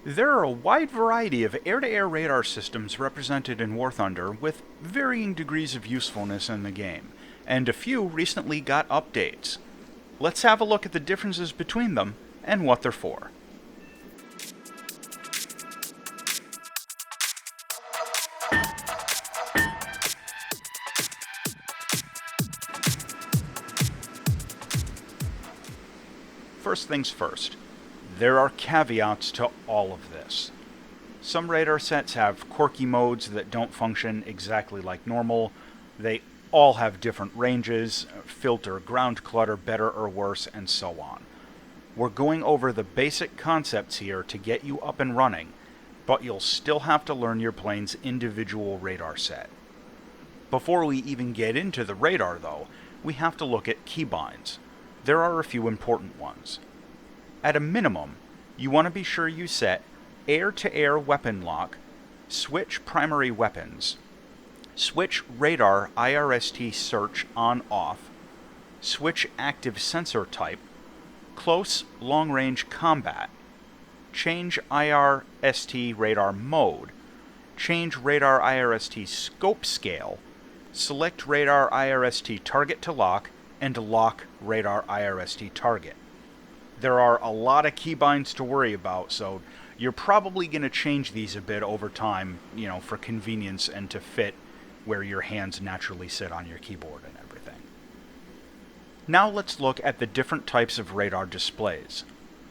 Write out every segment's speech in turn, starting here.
There are a wide variety of air-to-air radar systems represented in War Thunder with varying degrees of usefulness in the game, and a few recently got updates. Let's have a look at the differences between them and what they're for. First things first, there are caveats to all of this. Some radar sets have quirky modes that don't function exactly like normal. They all have different ranges, filter ground clutter better or worse, and so on. We're going over the basic concepts here to get you up and running, but you'll still have to learn your plane's individual radar set. Before we even get into the radar, though, we have to look at keybinds. There are a few important ones. At a minimum, you want to be sure you set air-to-air weapon lock, switch primary weapons, switch radar IRST search on-off, switch active sensor type, close long-range combat, change IRST radar mode, change radar IRST scope scale, select radar IRST target to lock, and lock radar IRST target. There are a lot of keybinds to worry about, so you're probably going to change these a bit over time, for convenience and to fit where your hands naturally sit on your keyboard and everything. Now let's look at the different types of radar displays.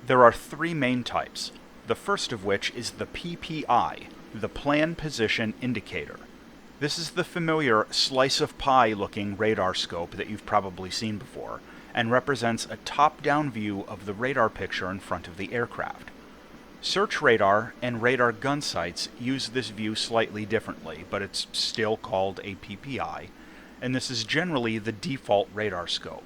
There are three main types, the first of which is the PPI, the Plan Position Indicator. This is the familiar slice of pie looking radar scope that you've probably seen before, and represents a top-down view of the radar picture in front of the aircraft. Search radar and radar gun sights use this view slightly differently, but it's still called a PPI, and this is generally the default radar scope.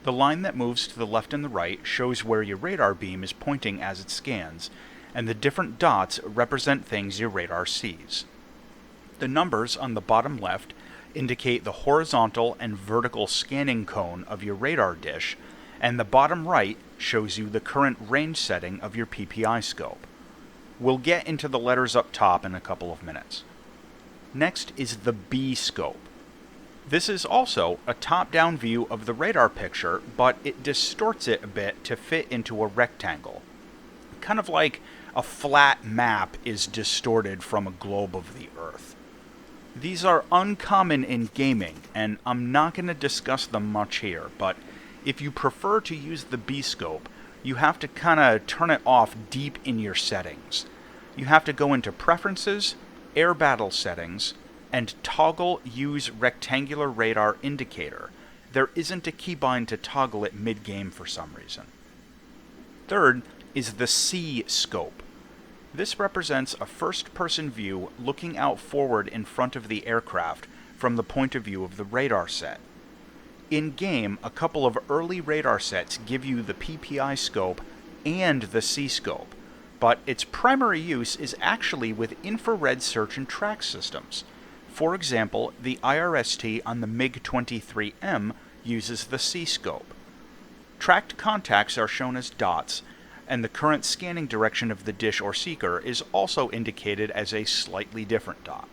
The line that moves to the left and the right shows where your radar beam is pointing as it scans, and the different dots represent things your radar sees. The numbers on the bottom left indicate the horizontal and vertical scanning cone of your radar dish, and the bottom right shows you the current range setting of your PPI scope. We'll get into the letters up top in a couple of minutes. Next is the B scope. This is also a top-down view of the radar picture, but it distorts it a bit to fit into a rectangle. Kind of like a flat map is distorted from a globe of the Earth. These are uncommon in gaming, and I'm not going to discuss them much here, but if you prefer to use the B-scope, you have to kind of turn it off deep in your settings. You have to go into Preferences, Air Battle Settings, and toggle Use Rectangular Radar Indicator. There isn't a keybind to toggle it mid-game for some reason. Third is the C-scope. This represents a first-person view looking out forward in front of the aircraft from the point of view of the radar set. In-game, a couple of early radar sets give you the PPI scope and the C-scope, but its primary use is actually with infrared search and track systems. For example, the IRST on the MiG-23M uses the C-scope. Tracked contacts are shown as dots, and the current scanning direction of the dish or seeker is also indicated as a slightly different dot.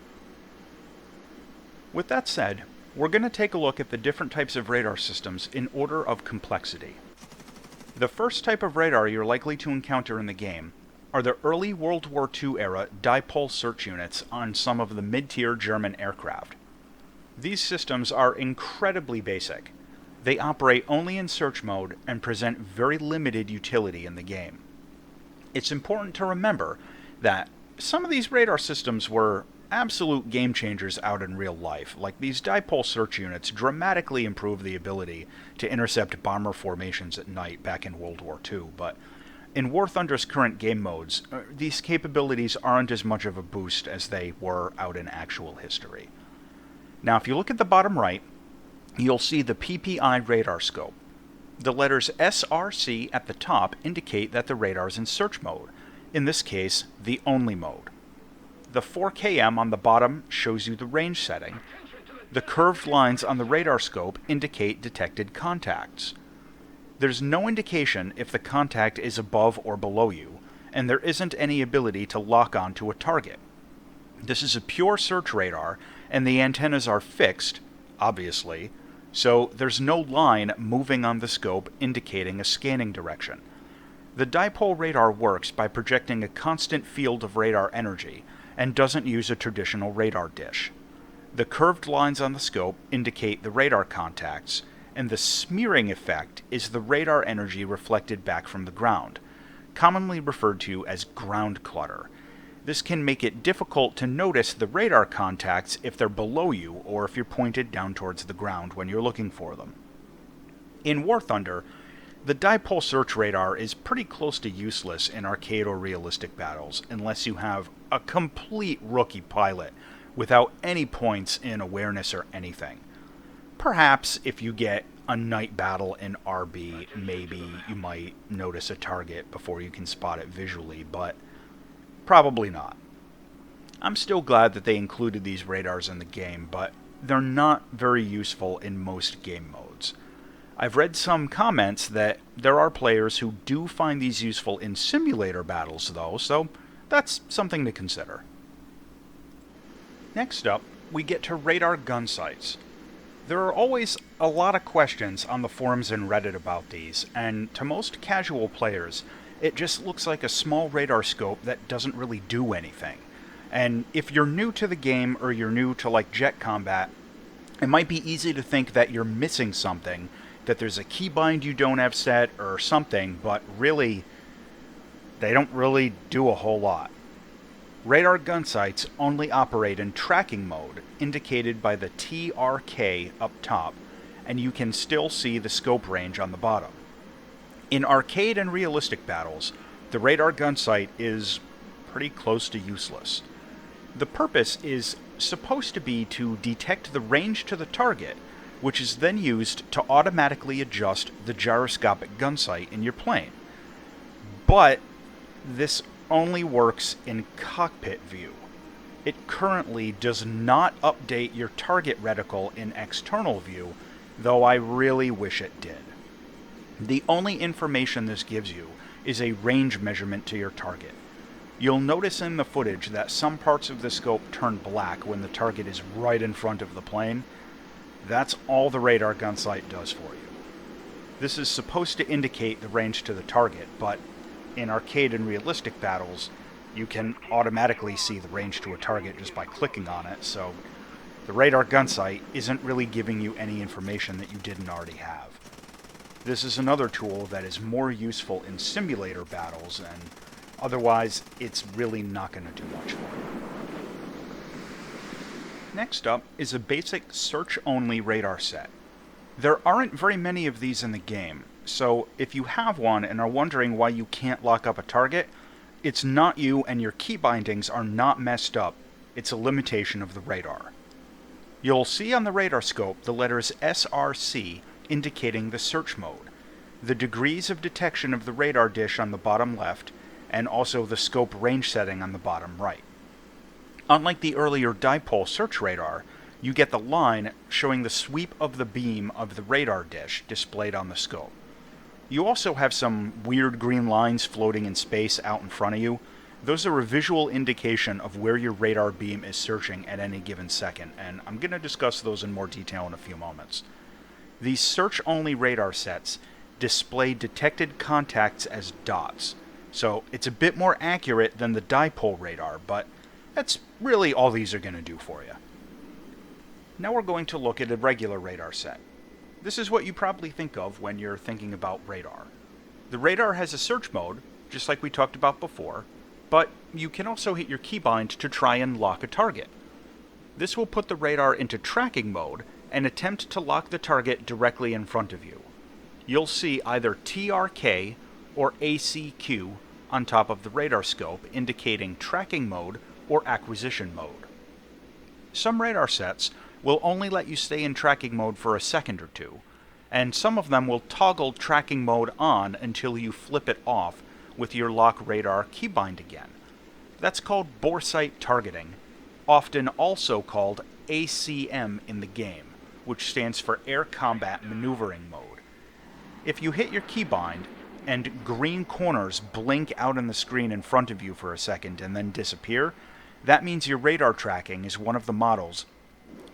With that said, we're going to take a look at the different types of radar systems in order of complexity. The first type of radar you're likely to encounter in the game are the early World War II era dipole search units on some of the mid-tier German aircraft. These systems are incredibly basic. They operate only in search mode and present very limited utility in the game. It's important to remember that some of these radar systems were absolute game changers out in real life. Like these dipole search units dramatically improved the ability to intercept bomber formations at night back in World War II, but in War Thunder's current game modes, these capabilities aren't as much of a boost as they were out in actual history. Now, if you look at the bottom right, you'll see the PPI radar scope. The letters SRC at the top indicate that the radar is in search mode, in this case, the only mode. The 4km on the bottom shows you the range setting. The curved lines on the radar scope indicate detected contacts. There's no indication if the contact is above or below you, and there isn't any ability to lock onto a target. This is a pure search radar, and the antennas are fixed, obviously, so there's no line moving on the scope indicating a scanning direction. The dipole radar works by projecting a constant field of radar energy, and doesn't use a traditional radar dish. The curved lines on the scope indicate the radar contacts, and the smearing effect is the radar energy reflected back from the ground, commonly referred to as ground clutter. This can make it difficult to notice the radar contacts if they're below you or if you're pointed down towards the ground when you're looking for them. In War Thunder, the dipole search radar is pretty close to useless in arcade or realistic battles unless you have a complete rookie pilot without any points in awareness or anything. Perhaps if you get a night battle in RB, maybe you might notice a target before you can spot it visually, but probably not. I'm still glad that they included these radars in the game, but they're not very useful in most game modes. I've read some comments that there are players who do find these useful in simulator battles, though, so that's something to consider. Next up, we get to radar gun sights. There are always a lot of questions on the forums and Reddit about these, and to most casual players, it just looks like a small radar scope that doesn't really do anything. And if you're new to the game or you're new to like jet combat, it might be easy to think that you're missing something, that there's a keybind you don't have set or something, but really, they don't really do a whole lot. Radar gun sights only operate in tracking mode, indicated by the TRK up top, and you can still see the scope range on the bottom. In arcade and realistic battles, the radar gun sight is pretty close to useless. The purpose is supposed to be to detect the range to the target, which is then used to automatically adjust the gyroscopic gun sight in your plane. But this only works in cockpit view. It currently does not update your target reticle in external view, though I really wish it did. The only information this gives you is a range measurement to your target. You'll notice in the footage that some parts of the scope turn black when the target is right in front of the plane. That's all the radar gun sight does for you. This is supposed to indicate the range to the target, but in arcade and realistic battles, you can automatically see the range to a target just by clicking on it, so the radar gun sight isn't really giving you any information that you didn't already have. This is another tool that is more useful in simulator battles, and otherwise it's really not going to do much for you. Next up is a basic search-only radar set. There aren't very many of these in the game, so if you have one and are wondering why you can't lock up a target, it's not you and your key bindings are not messed up, it's a limitation of the radar. You'll see on the radar scope the letters SRC indicating the search mode, the degrees of detection of the radar dish on the bottom left, and also the scope range setting on the bottom right. Unlike the earlier dipole search radar, you get the line showing the sweep of the beam of the radar dish displayed on the scope. You also have some weird green lines floating in space out in front of you. Those are a visual indication of where your radar beam is searching at any given second, and I'm going to discuss those in more detail in a few moments. These search-only radar sets display detected contacts as dots, so it's a bit more accurate than the dipole radar, but that's really all these are going to do for you. Now we're going to look at a regular radar set. This is what you probably think of when you're thinking about radar. The radar has a search mode, just like we talked about before, but you can also hit your keybind to try and lock a target. This will put the radar into tracking mode and attempt to lock the target directly in front of you. You'll see either TRK or ACQ on top of the radar scope indicating tracking mode or acquisition mode. Some radar sets will only let you stay in tracking mode for a second or two, and some of them will toggle tracking mode on until you flip it off with your lock radar keybind again. That's called bore sight targeting, often also called ACM in the game, which stands for Air Combat Maneuvering Mode. If you hit your keybind, and green corners blink out on the screen in front of you for a second and then disappear, that means your radar tracking is one of the models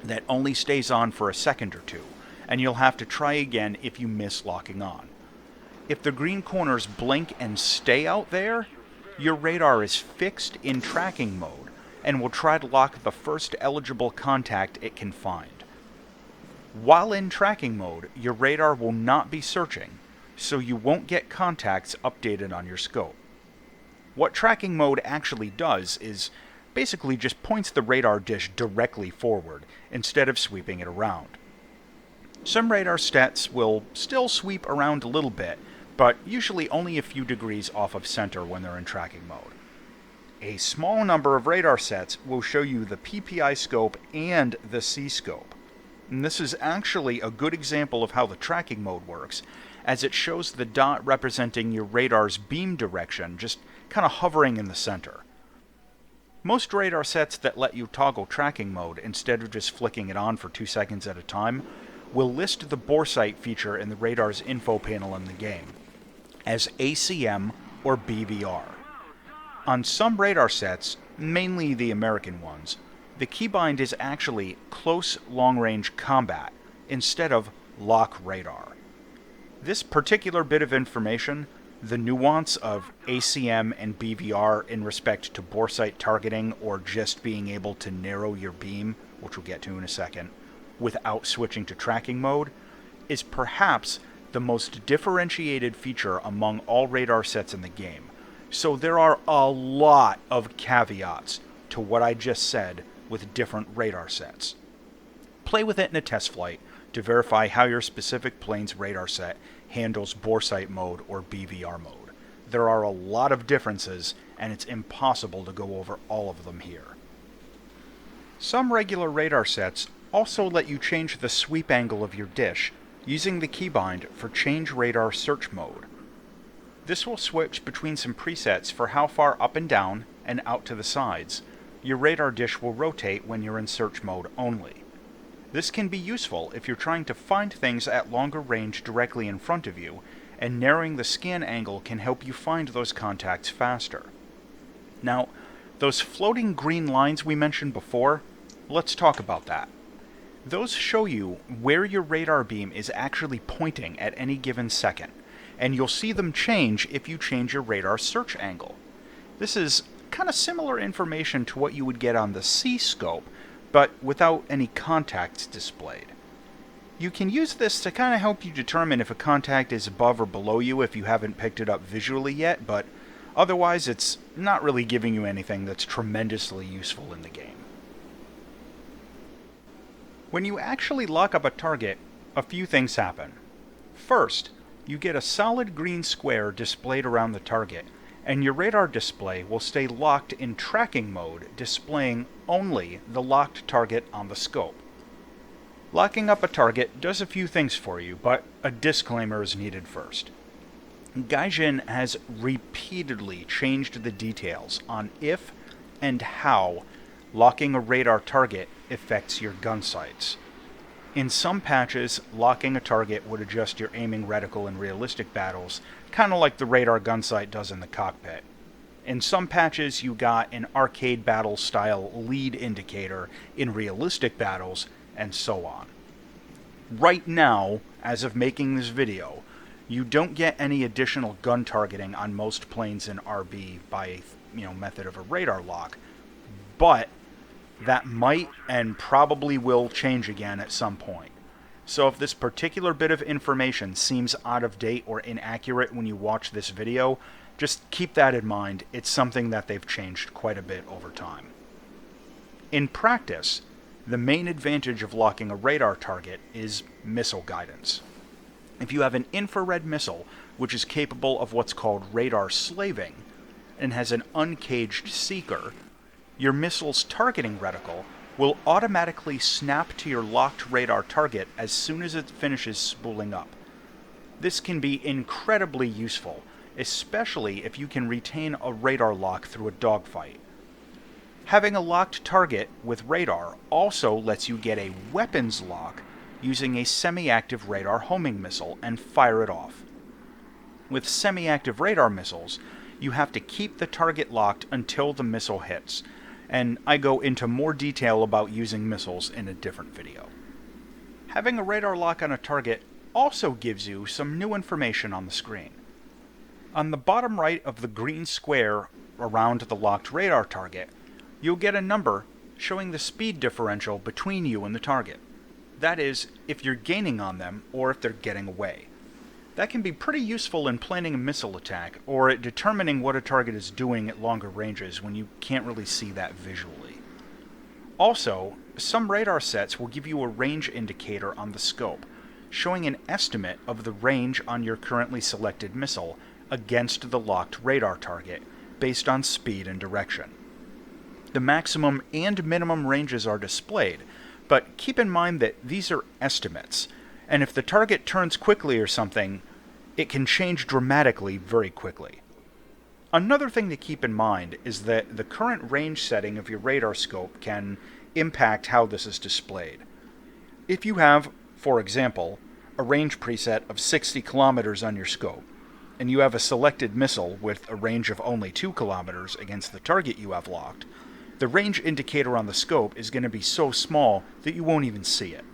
that only stays on for a second or two, and you'll have to try again if you miss locking on. If the green corners blink and stay out there, your radar is fixed in tracking mode and will try to lock the first eligible contact it can find. While in tracking mode, your radar will not be searching, so you won't get contacts updated on your scope. What tracking mode actually does is basically just points the radar dish directly forward instead of sweeping it around. Some radar sets will still sweep around a little bit, but usually only a few degrees off of center when they're in tracking mode. A small number of radar sets will show you the Ppi scope and the C scope. And this is actually a good example of how the tracking mode works, as it shows the dot representing your radar's beam direction just kind of hovering in the center. Most radar sets that let you toggle tracking mode instead of just flicking it on for 2 seconds at a time will list the bore sight feature in the radar's info panel in the game as ACM or BVR. On some radar sets, mainly the American ones, the keybind is actually close long-range combat instead of lock radar. This particular bit of information, the nuance of ACM and BVR in respect to bore sight targeting or just being able to narrow your beam, which we'll get to in a second, without switching to tracking mode, is perhaps the most differentiated feature among all radar sets in the game. So there are a lot of caveats to what I just said with different radar sets. Play with it in a test flight to verify how your specific plane's radar set handles bore sight mode or BVR mode. There are a lot of differences, and it's impossible to go over all of them here. Some regular radar sets also let you change the sweep angle of your dish using the keybind for Change Radar Search Mode. This will switch between some presets for how far up and down and out to the sides your radar dish will rotate when you're in search mode only. This can be useful if you're trying to find things at longer range directly in front of you, and narrowing the scan angle can help you find those contacts faster. Now, those floating green lines we mentioned before, let's talk about that. Those show you where your radar beam is actually pointing at any given second, and you'll see them change if you change your radar search angle. This is kind of similar information to what you would get on the C scope, but without any contacts displayed. You can use this to kind of help you determine if a contact is above or below you if you haven't picked it up visually yet, but otherwise it's not really giving you anything that's tremendously useful in the game. When you actually lock up a target, a few things happen. First, you get a solid green square displayed around the target, and your radar display will stay locked in tracking mode, displaying only the locked target on the scope. Locking up a target does a few things for you, but a disclaimer is needed first. Gaijin has repeatedly changed the details on if and how locking a radar target affects your gun sights. In some patches, locking a target would adjust your aiming reticle in realistic battles, kind of like the radar gun sight does in the cockpit. In some patches, you got an arcade battle style lead indicator in realistic battles, and so on. Right now, as of making this video, you don't get any additional gun targeting on most planes in RB by method of a radar lock, but that might and probably will change again at some point. So if this particular bit of information seems out of date or inaccurate when you watch this video, just keep that in mind. It's something that they've changed quite a bit over time. In practice, the main advantage of locking a radar target is missile guidance. If you have an infrared missile, which is capable of what's called radar slaving, and has an uncaged seeker, your missile's targeting reticle will automatically snap to your locked radar target as soon as it finishes spooling up. This can be incredibly useful, especially if you can retain a radar lock through a dogfight. Having a locked target with radar also lets you get a weapons lock using a semi-active radar homing missile and fire it off. With semi-active radar missiles, you have to keep the target locked until the missile hits, and I go into more detail about using missiles in a different video. Having a radar lock on a target also gives you some new information on the screen. On the bottom right of the green square around the locked radar target, you'll get a number showing the speed differential between you and the target. That is, if you're gaining on them or if they're getting away. That can be pretty useful in planning a missile attack or at determining what a target is doing at longer ranges when you can't really see that visually. Also, some radar sets will give you a range indicator on the scope, showing an estimate of the range on your currently selected missile against the locked radar target based on speed and direction. The maximum and minimum ranges are displayed, but keep in mind that these are estimates, and if the target turns quickly or something, it can change dramatically very quickly. Another thing to keep in mind is that the current range setting of your radar scope can impact how this is displayed. If you have, for example, a range preset of 60 kilometers on your scope, and you have a selected missile with a range of only 2 kilometers against the target you have locked, the range indicator on the scope is going to be so small that you won't even see it.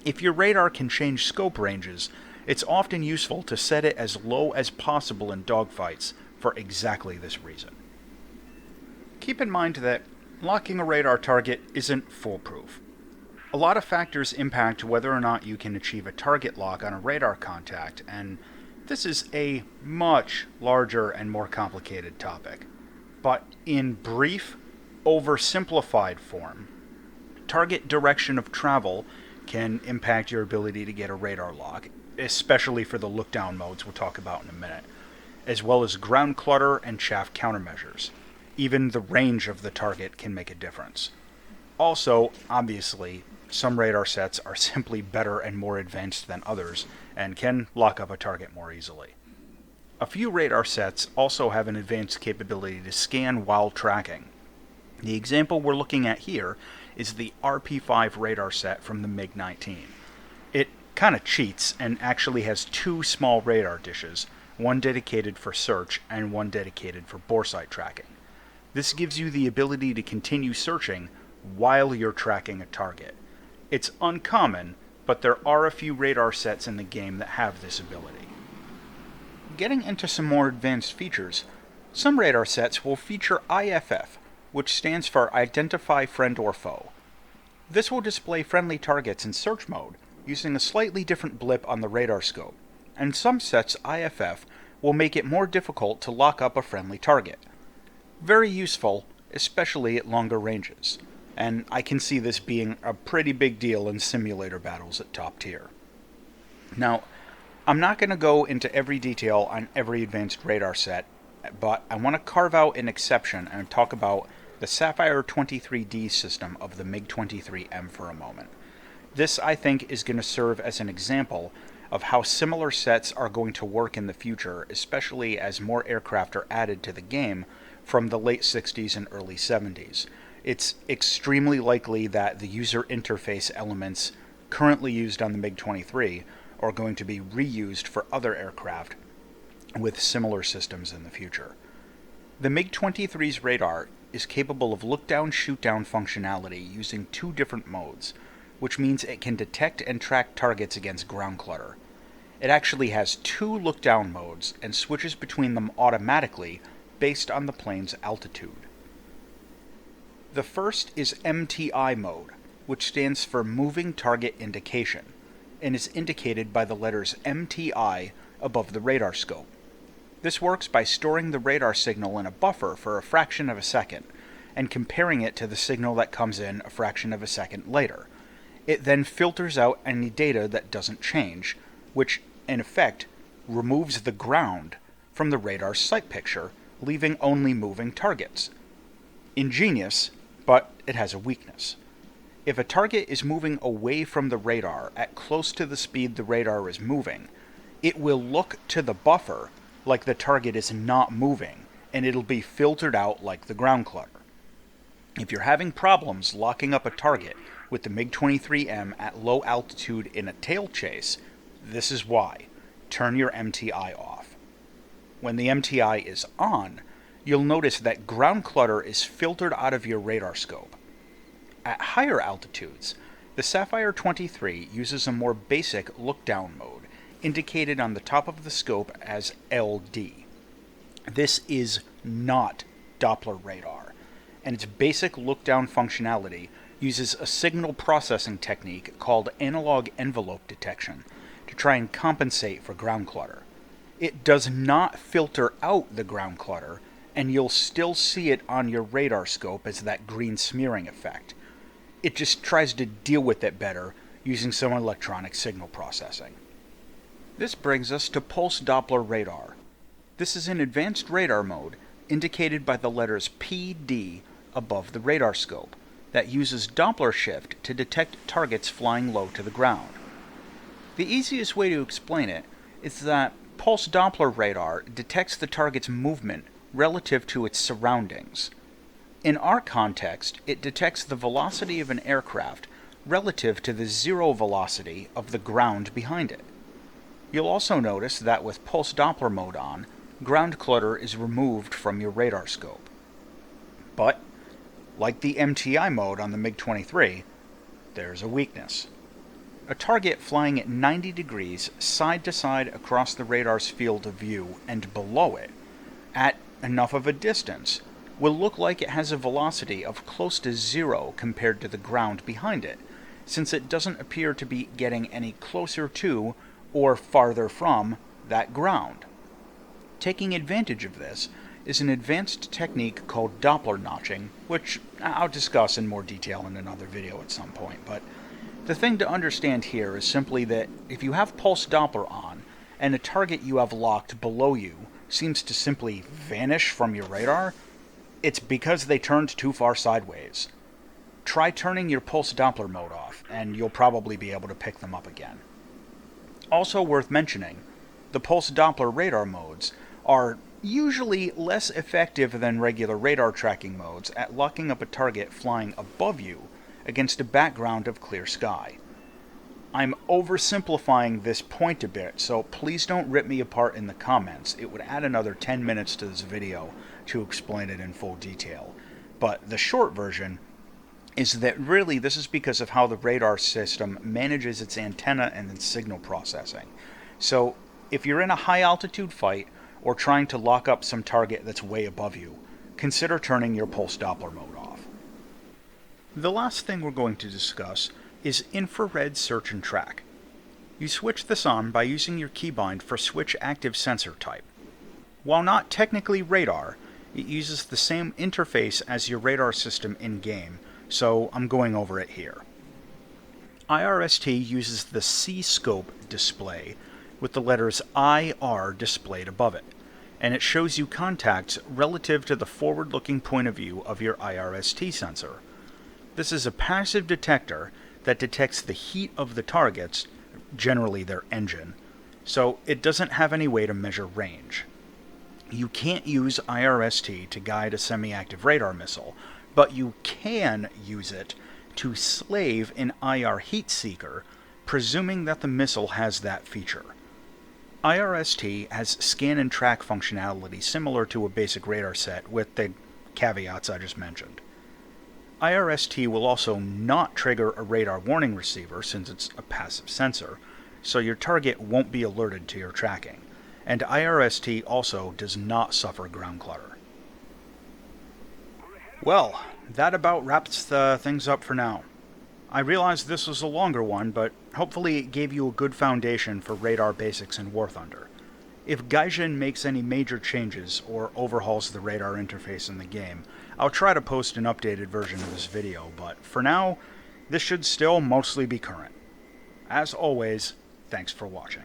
If your radar can change scope ranges, it's often useful to set it as low as possible in dogfights for exactly this reason. Keep in mind that locking a radar target isn't foolproof. A lot of factors impact whether or not you can achieve a target lock on a radar contact, and this is a much larger and more complicated topic. But in brief, oversimplified form, target direction of travel can impact your ability to get a radar lock, especially for the look-down modes we'll talk about in a minute, as well as ground clutter and chaff countermeasures. Even the range of the target can make a difference. Also, obviously, some radar sets are simply better and more advanced than others, and can lock up a target more easily. A few radar sets also have an advanced capability to scan while tracking. The example we're looking at here is the Rp5 radar set from the MiG-19. It kind of cheats and actually has 2 small radar dishes, one dedicated for search and one dedicated for boresight tracking. This gives you the ability to continue searching while you're tracking a target. It's uncommon, but there are a few radar sets in the game that have this ability. Getting into some more advanced features, some radar sets will feature IFF, which stands for Identify Friend or Foe. This will display friendly targets in search mode, using a slightly different blip on the radar scope, and some sets IFF will make it more difficult to lock up a friendly target. Very useful, especially at longer ranges, and I can see this being a pretty big deal in simulator battles at top tier. Now, I'm not going to go into every detail on every advanced radar set, but I want to carve out an exception and talk about the Sapphire 23D system of the MiG-23M for a moment. This, I think, is going to serve as an example of how similar sets are going to work in the future, especially as more aircraft are added to the game from the late 60s and early 70s. It's extremely likely that the user interface elements currently used on the MiG-23 are going to be reused for other aircraft with similar systems in the future. The MiG-23's radar is capable of look-down, shoot-down functionality using 2 different modes, which means it can detect and track targets against ground clutter. It actually has 2 look-down modes and switches between them automatically based on the plane's altitude. The first is MTI mode, which stands for Moving Target Indication, and is indicated by the letters MTI above the radar scope. This works by storing the radar signal in a buffer for a fraction of a second, and comparing it to the signal that comes in a fraction of a second later. It then filters out any data that doesn't change, which, in effect, removes the ground from the radar's sight picture, leaving only moving targets. Ingenious, but it has a weakness. If a target is moving away from the radar at close to the speed the radar is moving, it will look to the buffer like the target is not moving, and it'll be filtered out like the ground clutter. If you're having problems locking up a target with the MiG-23M at low altitude in a tail chase, this is why. Turn your MTI off. when the MTI is on, you'll notice that ground clutter is filtered out of your radar scope. At higher altitudes, the Sapphire 23 uses a more basic look-down mode, indicated on the top of the scope as LD. This is not Doppler radar, and its basic look-down functionality uses a signal processing technique called analog envelope detection to try and compensate for ground clutter. It does not filter out the ground clutter, and you'll still see it on your radar scope as that green smearing effect. It just tries to deal with it better using some electronic signal processing. This brings us to Pulse Doppler Radar. This is an advanced radar mode indicated by the letters PD above the radar scope that uses Doppler shift to detect targets flying low to the ground. The easiest way to explain it is that Pulse Doppler radar detects the target's movement relative to its surroundings. In our context, it detects the velocity of an aircraft relative to the zero velocity of the ground behind it. You'll also notice that with Pulse Doppler mode on, ground clutter is removed from your radar scope. But, like the MTI mode on the MiG-23, there's a weakness. A target flying at 90 degrees side to side across the radar's field of view and below it, at enough of a distance, will look like it has a velocity of close to zero compared to the ground behind it, since it doesn't appear to be getting any closer to or farther from that ground. Taking advantage of this is an advanced technique called Doppler Notching, which I'll discuss in more detail in another video at some point, but the thing to understand here is simply that if you have Pulse Doppler on, and a target you have locked below you seems to simply vanish from your radar, it's because they turned too far sideways. Try turning your Pulse Doppler mode off, and you'll probably be able to pick them up again. Also worth mentioning, the Pulse Doppler radar modes are usually less effective than regular radar tracking modes at locking up a target flying above you against a background of clear sky. I'm oversimplifying this point a bit, so please don't rip me apart in the comments. It would add another 10 minutes to this video to explain it in full detail. But the short version is that really this is because of how the radar system manages its antenna and its signal processing. So if you're in a high altitude fight or trying to lock up some target that's way above you, consider turning your Pulse Doppler mode off. The last thing we're going to discuss is infrared search and track. You switch this on by using your keybind for switch active sensor type. While not technically radar, it uses the same interface as your radar system in-game, so I'm going over it here. IRST uses the C-scope display with the letters IR displayed above it, and it shows you contacts relative to the forward-looking point of view of your IRST sensor. This is a passive detector that detects the heat of the targets, generally their engine, so it doesn't have any way to measure range. You can't use IRST to guide a semi-active radar missile, but you can use it to slave an IR heat seeker, presuming that the missile has that feature. IRST has scan and track functionality similar to a basic radar set with the caveats I just mentioned. IRST will also not trigger a radar warning receiver since it's a passive sensor, so your target won't be alerted to your tracking, and IRST also does not suffer ground clutter. Well, that about wraps things up for now. I realize this was a longer one, but hopefully it gave you a good foundation for radar basics in War Thunder. If Gaijin makes any major changes or overhauls the radar interface in the game, I'll try to post an updated version of this video, but for now, this should still mostly be current. As always, thanks for watching.